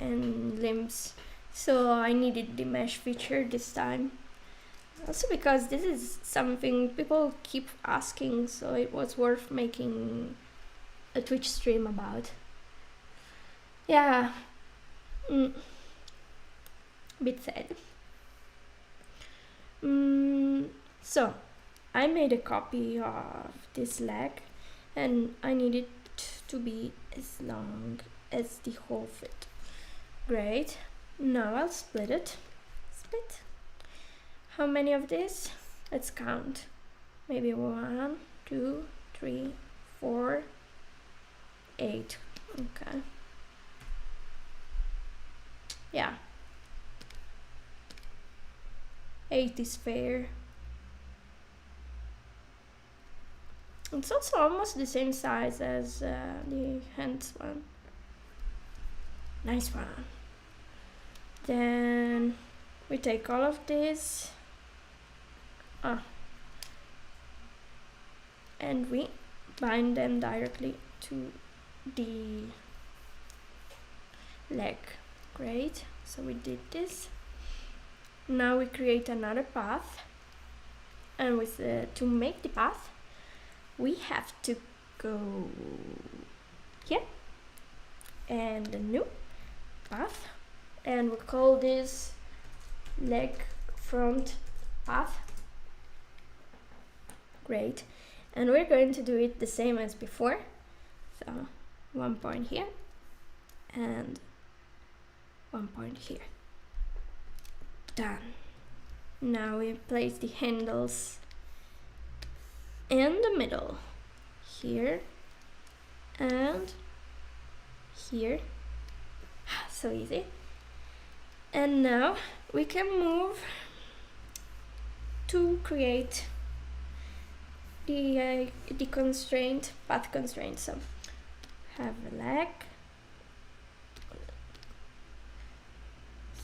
and limbs, so I needed the mesh feature this time. Also because this is something people keep asking, so it was worth making a Twitch stream about. Yeah, bit sad. So I made a copy of this leg, and I need it to be as long as the whole fit. Great. Now I'll split it. Split. How many of these? Let's count. Maybe 1, 2, 3, 4, 8. Okay. Yeah. 8 is fair. It's also almost the same size as the hands one. Nice one. Then we take all of this and we bind them directly to the leg. Great. So we did this. Now we create another path, and with to make the path we have to go here and a new path, and we'll call this leg front path. Great. And we're going to do it the same as before, so 1 point here and 1 point here. Done. Now we place the handles in the middle, here and here. So easy. And now we can move to create the constraint, path constraint. So have a leg,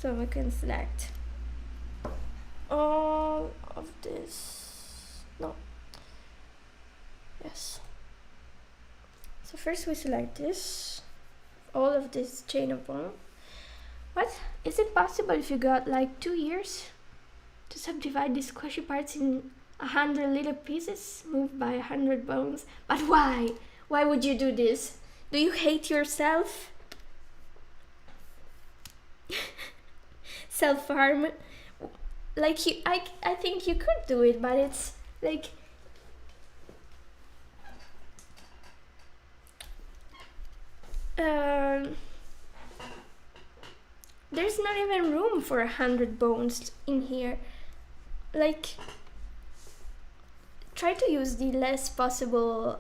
so we can select all of this. No. Yes. So first we select this, all of this chain of bone. What? Is it possible if you got like 2 years to subdivide these squishy parts in 100 little pieces moved by 100 bones? But why? Why would you do this? Do you hate yourself? Self-harm? Like I think you could do it, but it's like there's not even room for 100 bones in here. Like, try to use the least possible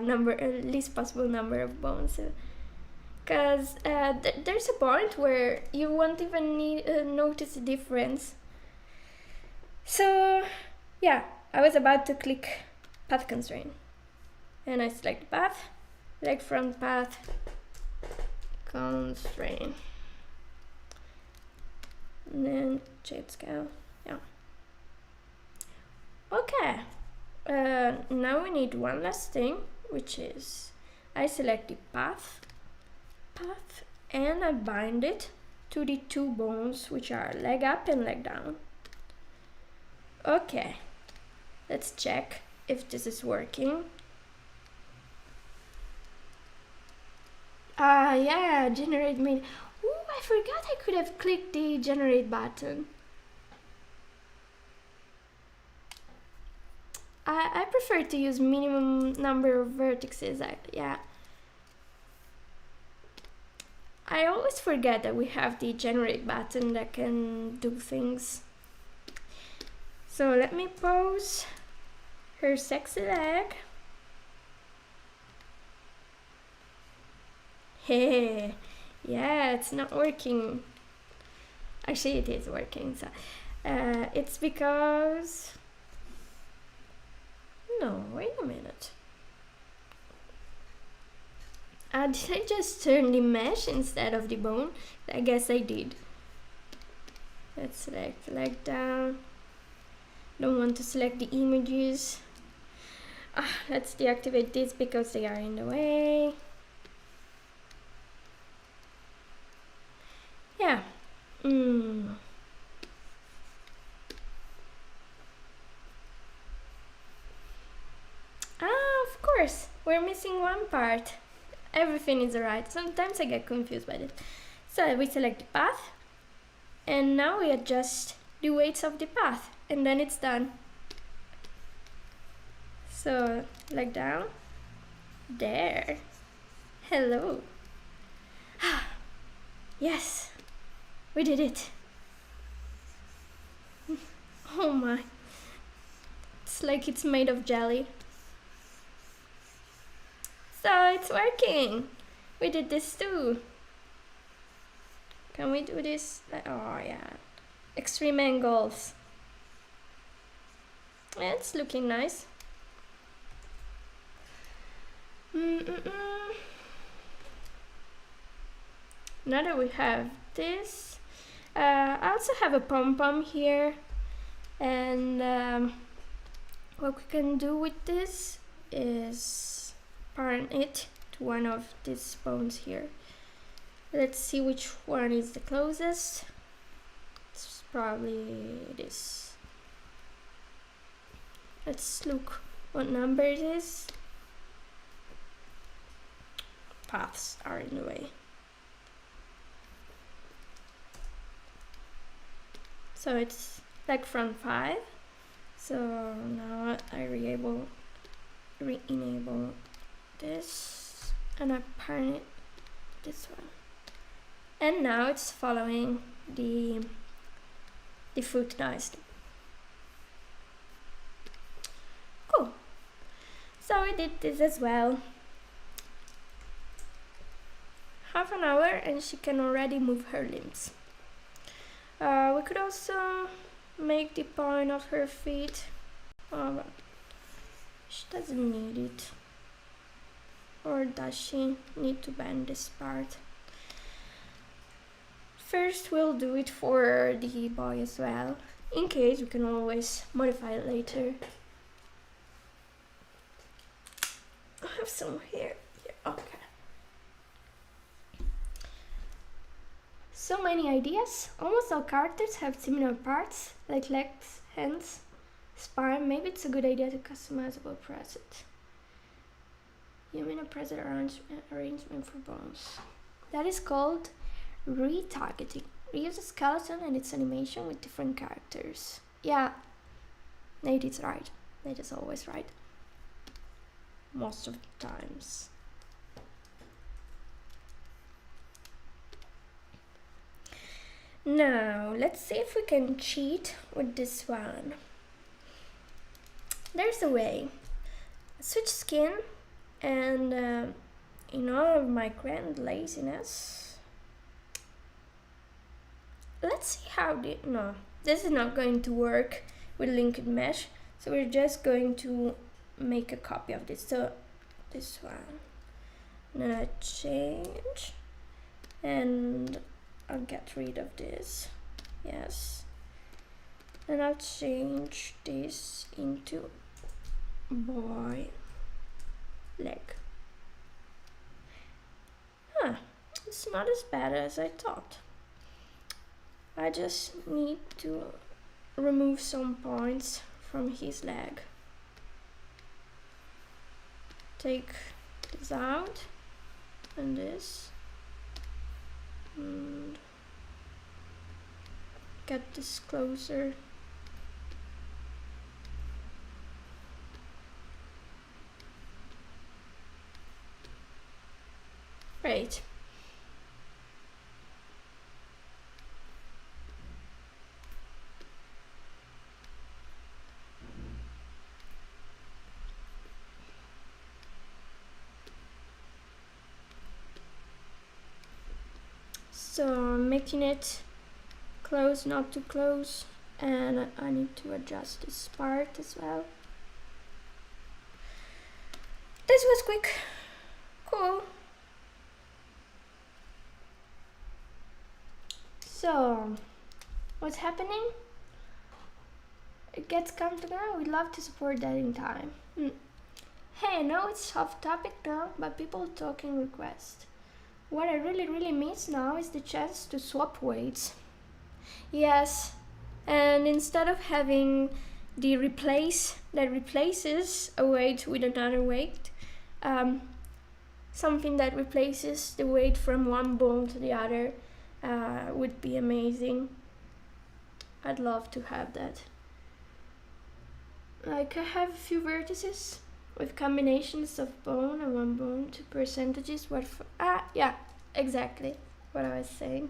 number of bones, because there's a point where you won't even notice the difference. So yeah, I was about to click path constraint, and I select path, leg front path constraint, and then shape scale. Yeah. Okay. Now we need one last thing, which is I select the path, and I bind it to the 2 bones, which are leg up and leg down. Okay, let's check if this is working. Yeah, generate media. Ooh, I forgot I could have clicked the generate button. I prefer to use minimum number of vertices. Yeah. I always forget that we have the generate button that can do things. So let me pose her sexy leg. Hey, yeah, it's not working. Actually, it is working. So it's because... No, wait a minute. Did I just turn the mesh instead of the bone? I guess I did. Let's select leg down. Don't want to select the images. Let's deactivate this because they are in the way. I'm missing one part. Everything is alright. Sometimes I get confused by it. So we select the path, and now we adjust the weights of the path, and then it's done. So leg down. There. Hello. Yes, we did it. Oh my. It's like it's made of jelly. So it's working. We did this too. Can we do this? Oh yeah. Extreme angles. Yeah, it's looking nice. Now that we have this, I also have a pom-pom here, and what we can do with this is parent it to one of these bones here. Let's see which one is the closest. It's probably this. Let's look what number it is. Paths are in the way. So it's like from 5. So now I re-enable this, and I parent it this one. And now it's following the foot nicely. Cool. So we did this as well. Half an hour and she can already move her limbs. We could also make the point of her feet. Oh, but she doesn't need it. Or does she need to bend this part? First we'll do it for the boy as well. In case we can always modify it later. I have some here. Okay. So many ideas. Almost all characters have similar parts, like legs, hands, spine. Maybe it's a good idea to customizable preset. You mean a preset arrangement for bones? That is called retargeting. Reuse a skeleton and its animation with different characters. Yeah, Nate is right. Nate is always right. Most of the times. Now, let's see if we can cheat with this one. There's a way. Switch skin, and in all of my grand laziness, let's see how no, this is not going to work with linked mesh, so we're just going to make a copy of this. So this one, I'm gonna change, and I'll get rid of this. Yes, and I'll change this into boy leg. Huh, it's not as bad as I thought. I just need to remove some points from his leg. Take this out and this, and get this closer. Great. So I'm making it close, not too close, and I need to adjust this part as well. This was quick. Cool. So, what's happening? It gets comfortable. We'd love to support that in time. Hey, I know it's off topic now, but people talking request. What I really miss now is the chance to swap weights. Yes, and instead of having the replace that replaces a weight with another weight, something that replaces the weight from one bone to the other would be amazing. I'd love to have that. Like, I have a few vertices with combinations of bone and one bone to percentages. Yeah, exactly what I was saying.